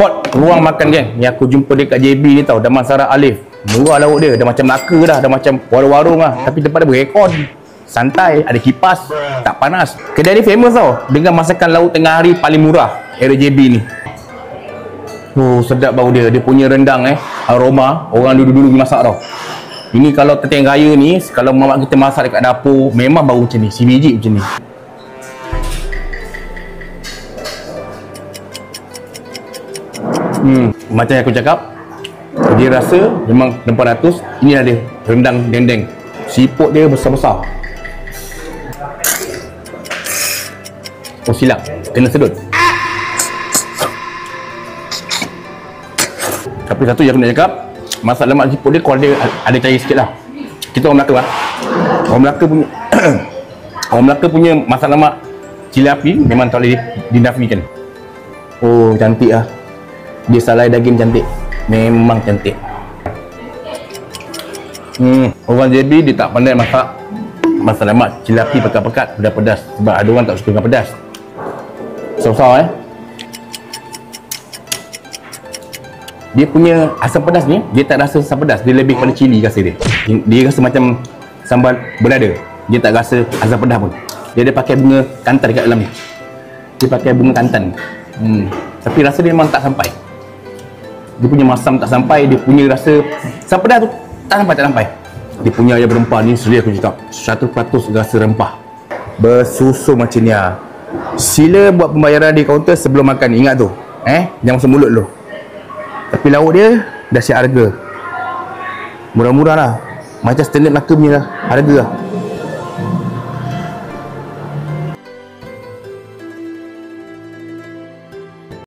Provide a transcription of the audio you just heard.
spot ruang makan geng yang aku jumpa dekat JB ni tau, Damansara Alif. Murah lauk dia, dah macam Melaka dah, dah macam warung-warung lah. Tapi tempat dia beraircon, santai, ada kipas, tak panas. Kedai ni famous tau, dengan masakan lauk tengah hari paling murah area JB ni. Oh, sedap bau dia. Dia punya rendang aroma orang dulu-dulu masak tau. Ini kalau Keteng Raya ni, kalau mamak kita masak dekat dapur, memang bau macam ni, si biji macam ni. Macam yang aku cakap, dia rasa memang 400. Ini ada rendang dendeng. Siput dia besar-besar. Oh silap, kena sedut. Tapi satu yang aku nak cakap, masak lemak siput dia kuah dia ada cair sikit lah. Kita orang Melaka lah. Orang Melaka punya orang Melaka punya masak lemak cili api memang tak boleh dinafikan. Oh cantik lah. Dia salai daging cantik. Memang cantik. Orang JB dia tak pandai masak lemak cili api pekat-pekat, pedas-pedas. Sebab ada orang tak suka dengan pedas. Besar-besar Dia punya asam pedas ni, dia tak rasa asam pedas, dia lebih pada cili rasa dia. Dia rasa macam sambal berada. Dia tak rasa asam pedas pun. Dia ada pakai bunga kantan dekat dalam ni. Dia pakai bunga kantan. Tapi rasa dia memang tak sampai. Dia punya masam tak sampai, dia punya rasa asam pedas tu tak sampai. Dia punya ayam berempah ni, serius aku cakap, 100% rasa rempah. Bersusu macam ni lah. Sila buat pembayaran di kaunter sebelum makan, ingat tu. Jangan masuk mulut dulu. Tapi lauk dia dah siap harga. Murah-murah lah. Macam standard Melaka punya lah harga lah.